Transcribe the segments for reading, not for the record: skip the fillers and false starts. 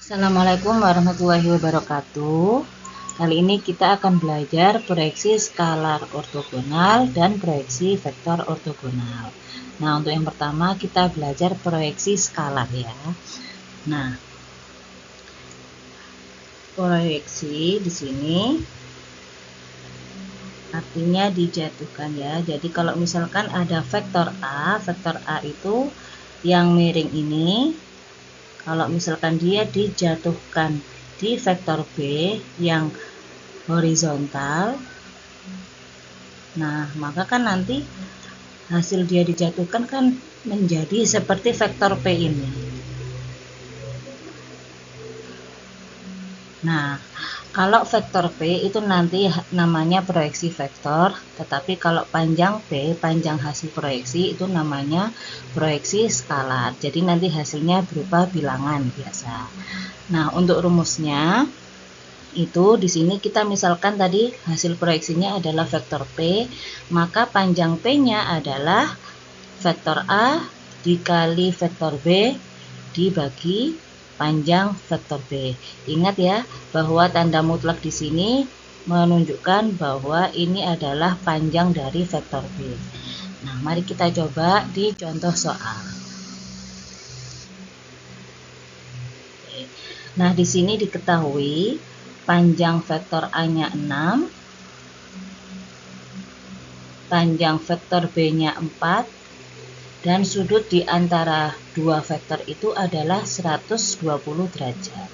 Assalamualaikum warahmatullahi wabarakatuh. Kali ini kita akan belajar proyeksi skalar ortogonal dan proyeksi vektor ortogonal. Nah, untuk yang pertama kita belajar proyeksi skalar ya. Nah, proyeksi di sini artinya dijatuhkan ya. Jadi kalau misalkan ada vektor A itu yang miring ini, kalau misalkan dia dijatuhkan di vektor B yang horizontal, nah maka kan nanti hasil dia dijatuhkan kan menjadi seperti vektor P ini. Nah, kalau vektor P itu nanti namanya proyeksi vektor, tetapi kalau panjang P, panjang hasil proyeksi itu namanya proyeksi skalar. Jadi nanti hasilnya berupa bilangan biasa. Nah, untuk rumusnya itu di sini kita misalkan tadi hasil proyeksinya adalah vektor P, maka panjang P-nya adalah vektor A dikali vektor B dibagi panjang vektor B. Ingat ya, bahwa tanda mutlak di sini menunjukkan bahwa ini adalah panjang dari vektor B. Nah, mari kita coba di contoh soal. Nah, di sini diketahui panjang vektor A-nya 6, panjang vektor B-nya 4, dan sudut di antara dua vektor itu adalah 120 derajat.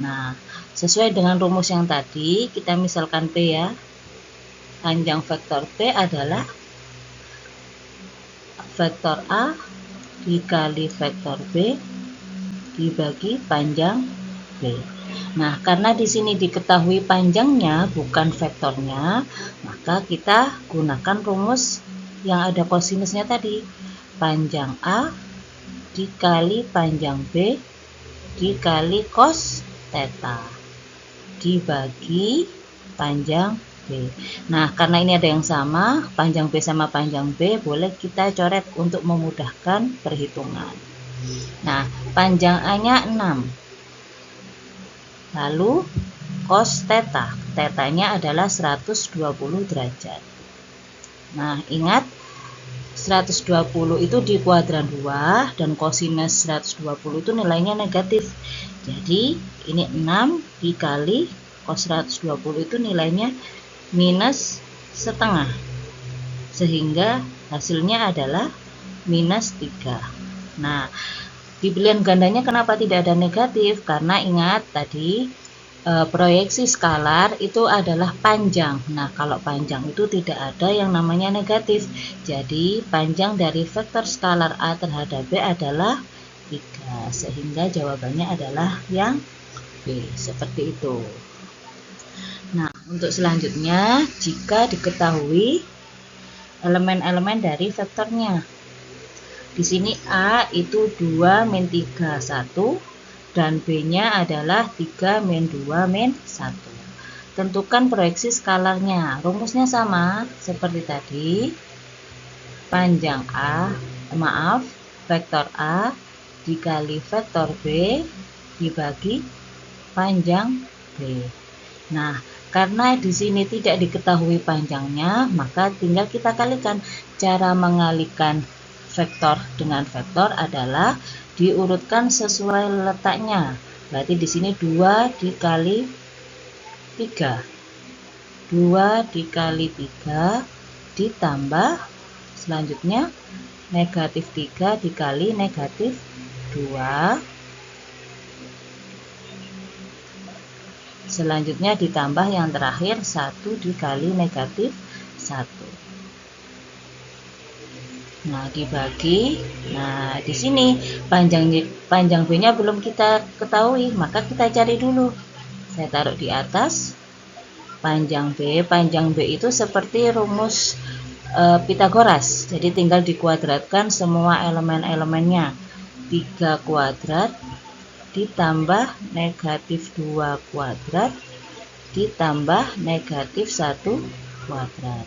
Nah, sesuai dengan rumus yang tadi, kita misalkan P ya. Panjang vektor P adalah vektor A dikali vektor B dibagi panjang B. Nah, karena di sini diketahui panjangnya bukan vektornya, maka kita gunakan rumus yang ada kosinusnya tadi. Panjang A dikali panjang B dikali cos theta dibagi panjang B. Nah, karena ini ada yang sama, panjang B sama panjang B, boleh kita coret untuk memudahkan perhitungan. Nah, panjang A-nya 6. Lalu cos theta, theta-nya adalah 120 derajat. Nah, ingat 120 itu di kuadran 2 dan kosinus 120 itu nilainya negatif. Jadi, ini 6 dikali cos 120 itu nilainya minus setengah. Sehingga hasilnya adalah minus 3. Nah, di pilihan gandanya kenapa tidak ada negatif? Karena ingat tadi proyeksi skalar itu adalah panjang. Nah, kalau panjang itu tidak ada yang namanya negatif. Jadi, panjang dari vektor skalar A terhadap B adalah 3. Sehingga jawabannya adalah yang B. Seperti itu. Nah, untuk selanjutnya, jika diketahui elemen-elemen dari vektornya. Di sini A itu 2 min 3, 1. Dan B-nya adalah 3 min 2 min 1. Tentukan proyeksi skalarnya. Rumusnya sama seperti tadi. Panjang vektor A dikali vektor B dibagi panjang B. Nah, karena di sini tidak diketahui panjangnya, maka tinggal kita kalikan. Cara mengalikan vektor dengan vektor adalah diurutkan sesuai letaknya. Berarti di sini 2 dikali 3. 2 dikali 3 ditambah selanjutnya negatif 3 dikali negatif 2. Selanjutnya ditambah yang terakhir 1 dikali negatif 1. Nah, dibagi. Nah, di sini panjang B-nya belum kita ketahui, maka kita cari dulu. Saya taruh di atas panjang B itu seperti rumus Pitagoras. Jadi tinggal dikuadratkan semua elemen-elemennya. 3 kuadrat ditambah negatif 2 kuadrat ditambah negatif 1 kuadrat.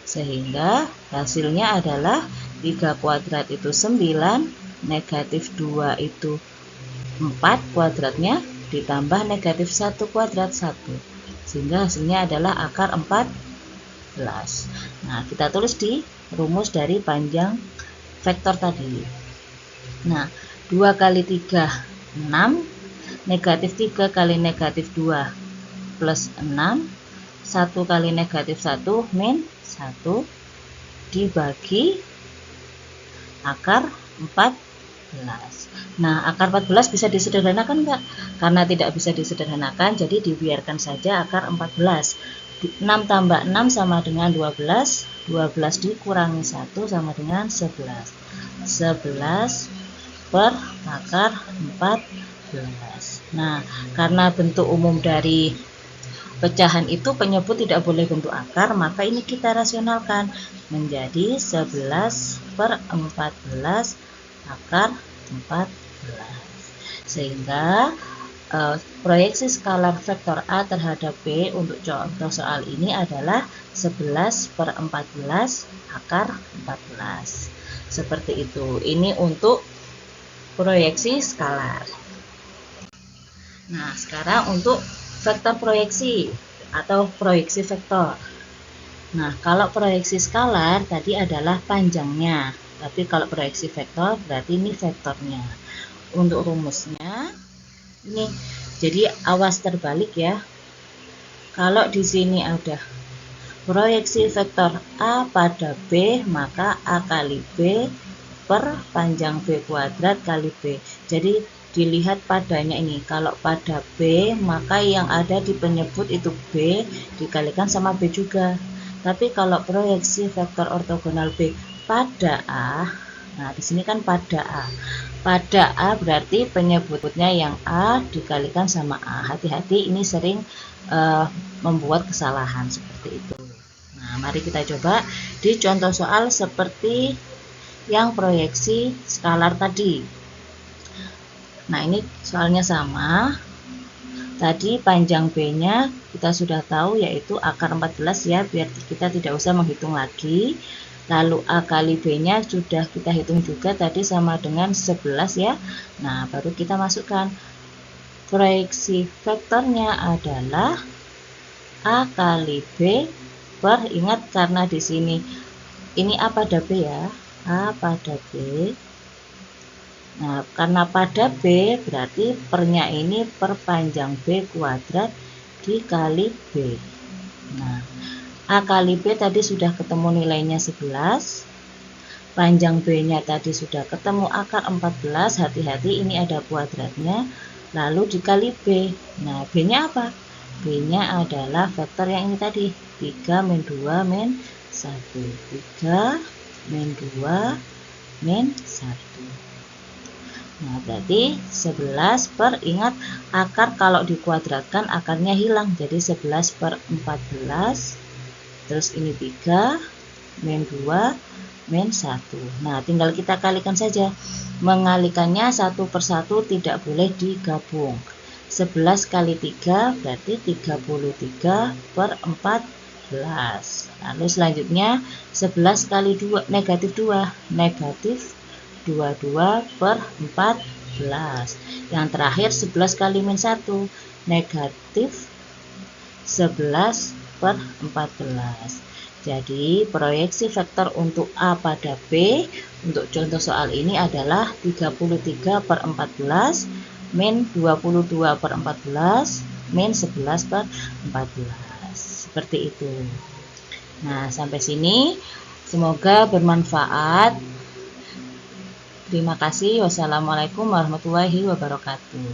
Sehingga hasilnya adalah 3 kuadrat itu 9, negatif 2 itu 4 kuadratnya ditambah negatif 1 kuadrat 1, sehingga hasilnya adalah akar 14. Nah, kita tulis di rumus dari panjang vektor tadi. Nah, 2 kali 3 6, negatif 3 kali negatif 2 plus 6, 1 kali negatif 1 min 1 dibagi akar 14. Nah, akar 14 bisa disederhanakan enggak? Karena tidak bisa disederhanakan, jadi dibiarkan saja akar 14. 6 tambah 6 sama dengan 12. 12 dikurangi 1 sama dengan 11. 11 per akar 14. Nah, karena bentuk umum dari pecahan itu penyebut tidak boleh bentuk akar, maka ini kita rasionalkan menjadi 11 per 14 akar 14. Sehingga proyeksi skalar vektor A terhadap B untuk contoh soal ini adalah 11 per 14 akar 14. Seperti itu. Ini untuk proyeksi skalar. Nah, sekarang untuk vektor proyeksi atau proyeksi vektor. Nah, kalau proyeksi skalar tadi adalah panjangnya, tapi kalau proyeksi vektor berarti ini vektornya. Untuk rumusnya ini, jadi awas terbalik ya. Kalau di sini ada proyeksi vektor A pada B, maka A kali B per panjang B kuadrat kali B. Jadi dilihat padanya ini, kalau pada B maka yang ada di penyebut itu B dikalikan sama B juga. Tapi kalau proyeksi vektor ortogonal B pada A, nah di sini kan pada A. Pada A berarti penyebutnya yang A dikalikan sama A. Hati-hati, ini sering membuat kesalahan seperti itu. Nah, mari kita coba di contoh soal seperti yang proyeksi skalar tadi. Nah, ini soalnya sama. Tadi panjang B-nya kita sudah tahu yaitu akar 14 ya, biar kita tidak usah menghitung lagi. Lalu A kali B-nya sudah kita hitung juga tadi sama dengan 11 ya. Nah, baru kita masukkan. Proyeksi vektornya adalah A kali B per, ingat karena di sini ini A pada B ya. A pada B. Nah, karena pada B berarti pernya ini per panjang B kuadrat dikali B. Nah, A kali B tadi sudah ketemu nilainya 11. Panjang B-nya tadi sudah ketemu akar 14. Hati-hati, ini ada kuadratnya. Lalu dikali B. Nah, B-nya apa? B-nya adalah vektor yang ini tadi. 3 min 2 min 1. 3 min 2 min 1. Nah, berarti 11 per, ingat akar kalau dikuadratkan akarnya hilang. Jadi 11 per 14. Terus ini 3 min 2 min 1. Nah, tinggal kita kalikan saja. Mengalikannya satu per satu, tidak boleh digabung. 11 kali 3 berarti 33 per 14. Lalu selanjutnya 11 kali 2 negatif 2, negatif 22 per 14. Yang terakhir 11 kali min 1, negatif 11 per 14. Jadi proyeksi vektor untuk A pada B untuk contoh soal ini adalah 33 per 14 min 22 per 14 min 11 per 14. Seperti itu. Nah, sampai sini semoga bermanfaat. Terima kasih. Wassalamualaikum warahmatullahi wabarakatuh.